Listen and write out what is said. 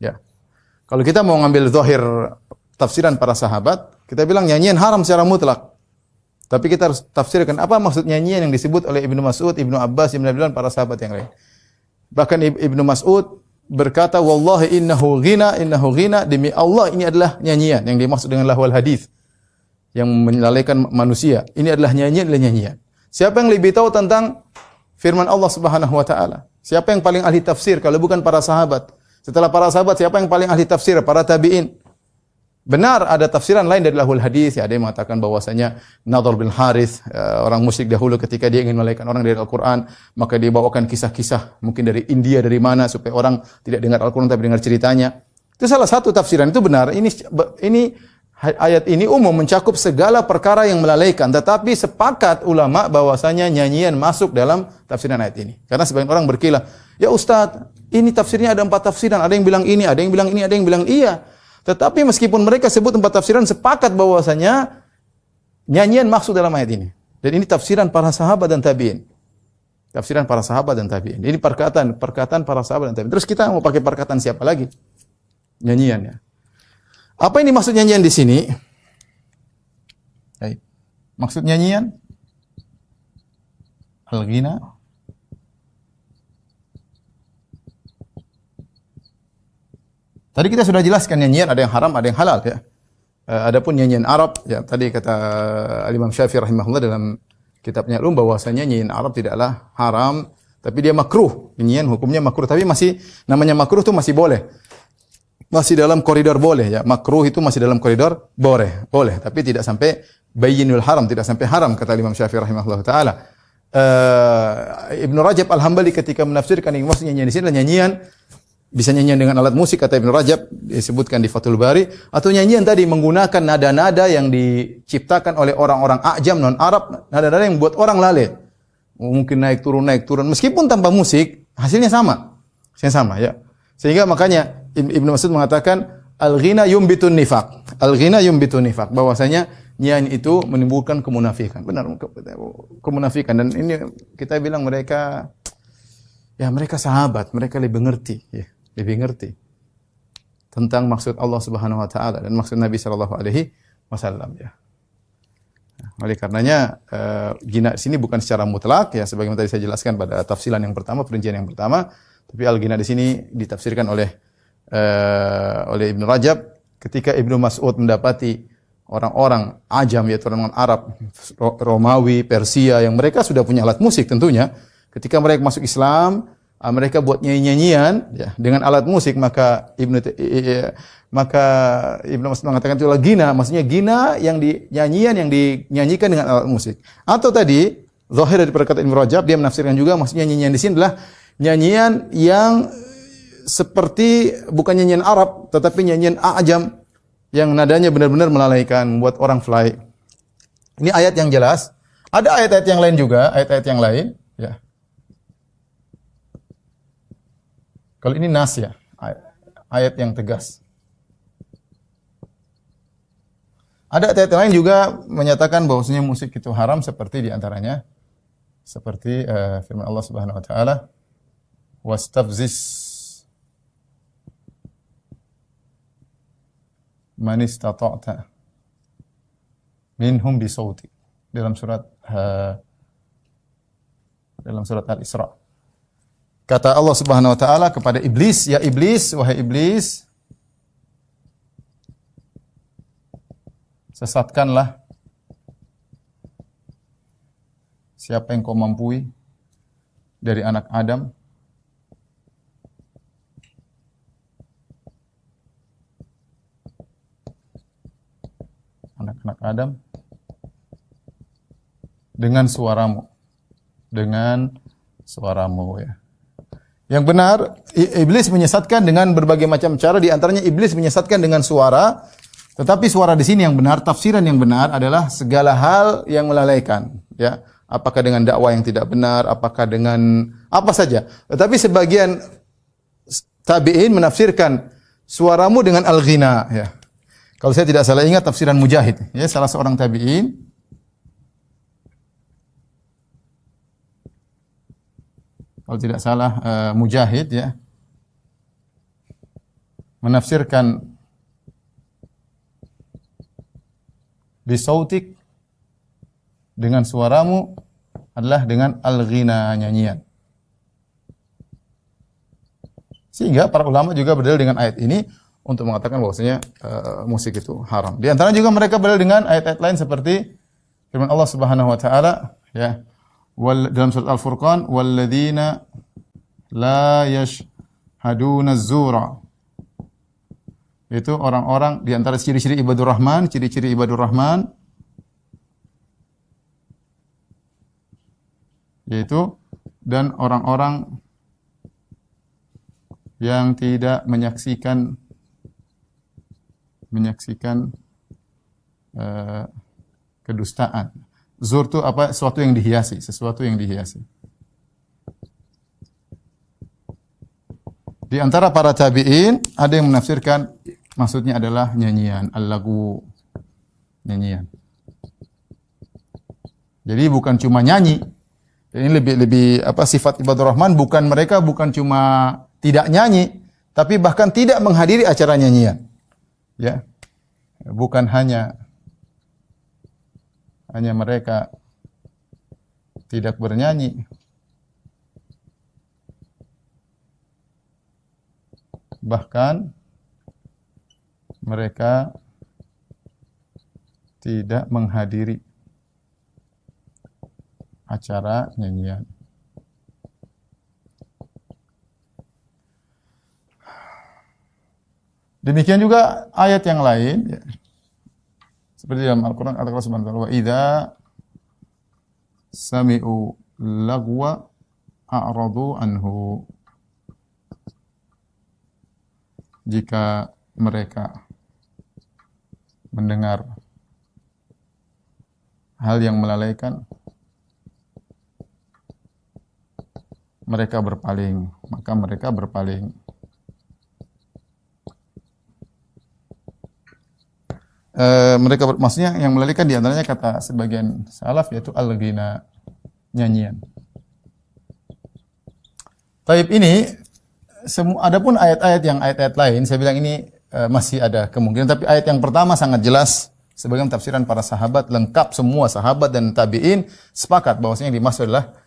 Ya. Kalau kita mau ngambil zahir tafsiran para sahabat, kita bilang nyanyian haram secara mutlak. Tapi kita harus tafsirkan apa maksud nyanyian yang disebut oleh Ibnu Mas'ud, Ibnu Abbas, Ibnu Abdullah, para sahabat yang lain. Bahkan Ibnu Mas'ud berkata, "Wallahi innahu ghina, demi Allah ini adalah nyanyian." Yang dimaksud dengan lahwal hadis, yang melalaikan manusia. Ini adalah nyanyian. Siapa yang lebih tahu tentang firman Allah Subhanahu wa taala? Siapa yang paling ahli tafsir kalau bukan para sahabat? Setelah para sahabat, siapa yang paling ahli tafsir? Para tabi'in. Benar ada tafsiran lain dari lahul hadis, ya, ada yang mengatakan bahwasanya Nadhr bin Harith, orang musyrik dahulu ketika dia ingin melahirkan orang dari Al-Qur'an, maka dia bawakan kisah-kisah mungkin dari India dari mana supaya orang tidak dengar Al-Qur'an tapi dengar ceritanya. Itu salah satu tafsiran, itu benar. Ini ayat ini umum mencakup segala perkara yang melalaikan, tetapi sepakat ulama bahwasanya nyanyian masuk dalam tafsiran ayat ini. Karena sebagian orang berkilah, "Ya Ustaz, ini tafsirnya ada 4 tafsiran, ada yang bilang ini, ada yang bilang ini, ada yang bilang iya." Tetapi meskipun mereka sebut 4 tafsiran, sepakat bahwasanya nyanyian masuk dalam ayat ini. Dan ini tafsiran para sahabat dan tabi'in. Tafsiran para sahabat dan tabi'in. Ini perkataan para sahabat dan tabi'in. Terus kita mau pakai perkataan siapa lagi? Nyanyian, ya. Apa ini maksud nyanyian di sini? Baik. Maksud nyanyian al-ghina, tadi kita sudah jelaskan nyanyian ada yang haram, ada yang halal, ya. Adapun nyanyian Arab, ya, tadi kata Imam Syafi'i rahimahullah dalam kitabnya bahwasanya nyanyian Arab tidaklah haram, tapi dia makruh. Nyanyian hukumnya makruh, tapi masih namanya makruh itu masih boleh. Masih dalam koridor boleh, ya. Makruh itu masih dalam koridor boleh, tapi tidak sampai bayyinul haram, tidak sampai haram kata Imam Syafi'i rahimahullah taala. Ibnu Rajab Al-Hambali ketika menafsirkan yang maksudnya nyanyian di sini adalah nyanyian bisa nyanyian dengan alat musik kata Ibnu Rajab disebutkan di Fathul Bari, atau nyanyian tadi menggunakan nada-nada yang diciptakan oleh orang-orang ajam non Arab, nada-nada yang buat orang lalai. Mungkin naik turun meskipun tanpa musik hasilnya sama. Ya. Sehingga makanya Ibnu Mas'ud mengatakan al-ghina yumbitun nifaq. Al-ghina yumbitun nifaq, bahwasanya nyanyi itu menimbulkan kemunafikan. Benar, kemunafikan, dan ini kita bilang mereka sahabat, mereka lebih ngerti tentang maksud Allah Subhanahu wa taala dan maksud Nabi sallallahu alaihi wasallam, ya. Oleh karenanya ghina sini bukan secara mutlak, ya, sebagaimana tadi saya jelaskan pada tafsiran yang pertama, perincian yang pertama, tapi al-ghina di sini ditafsirkan oleh Ibnu Rajab ketika Ibnu Mas'ud mendapati orang-orang ajam, yaitu orang Arab, Romawi, Persia, yang mereka sudah punya alat musik tentunya. Ketika mereka masuk Islam, mereka buat nyanyian, ya, dengan alat musik, maka Ibnu Mas'ud mengatakan itu adalah ghina, maksudnya ghina yang dinyanyikan dengan alat musik. Atau tadi zahir dari perkataan Ibnu Rajab, dia menafsirkan juga maksudnya nyanyian di sini adalah nyanyian yang seperti bukan nyanyian Arab tetapi nyanyian ajam yang nadanya benar-benar melalaikan, buat orang fly. Ini ayat yang jelas. Ada ayat-ayat yang lain juga, ayat-ayat yang lain, ya. Kalau ini nas, ya, ayat yang tegas. Ada ayat yang lain juga menyatakan bahwasanya musik itu haram, seperti diantaranya seperti firman Allah Subhanahu wa taala, wastafzis man istata'ta minhum bisautik, dalam surat Al-Isra. Kata Allah Subhanahu wa taala kepada iblis, "Ya iblis, wahai iblis, sesatkanlah siapa yang kau mampui dari anak Adam anak-anak Adam dengan suaramu, ya." Yang benar, iblis menyesatkan dengan berbagai macam cara, di antaranya iblis menyesatkan dengan suara. Tetapi suara di sini yang benar, tafsiran yang benar adalah segala hal yang melalaikan, ya. Apakah dengan dakwah yang tidak benar, apakah dengan apa saja. Tetapi sebagian tabi'in menafsirkan suaramu dengan al-ghina, ya. Kalau saya tidak salah ingat tafsiran Mujahid, ya, salah seorang tabi'in. Kalau tidak salah Mujahid, ya. menafsirkan bisautik dengan suaramu adalah dengan al-ghina, nyanyian. Sehingga para ulama juga berdalil dengan ayat ini untuk mengatakan bahwasanya musik itu haram. Di antara juga mereka berdalil dengan ayat-ayat lain seperti firman Allah Subhanahu wa taala ya, dalam surat Al-Furqan, walladzina la yashhaduna az-zura. Itu orang-orang di antara ciri-ciri ibadur rahman, ciri-ciri ibadur rahman yaitu dan orang-orang yang tidak menyaksikan kedustaan. Zur itu apa? Sesuatu yang dihiasi, sesuatu yang dihiasi. Di antara para tabi'in ada yang menafsirkan maksudnya adalah nyanyian, al-lagu, nyanyian. Jadi bukan cuma nyanyi. Ini lebih apa, sifat ibadur rahman mereka bukan cuma tidak nyanyi, tapi bahkan tidak menghadiri acara nyanyian. Ya. Bukan hanya mereka tidak bernyanyi, bahkan mereka tidak menghadiri acara nyanyian. Demikian juga ayat yang lain ya. Seperti dalam Al-Qur'an Allah Subhanahu wa taala, wa idza sami'u lagwa a'radu anhu. Jika mereka mendengar hal yang melalaikan, mereka berpaling, maka mereka berpaling. Maksudnya yang melalaikan di antaranya kata sebagian salaf yaitu al-ghina, nyanyian. Taib ini adapun ayat-ayat yang ayat-ayat lain saya bilang ini masih ada kemungkinan, tapi ayat yang pertama sangat jelas sebagai tafsiran para sahabat, lengkap semua sahabat dan tabi'in sepakat bahwasanya yang dimaksud adalah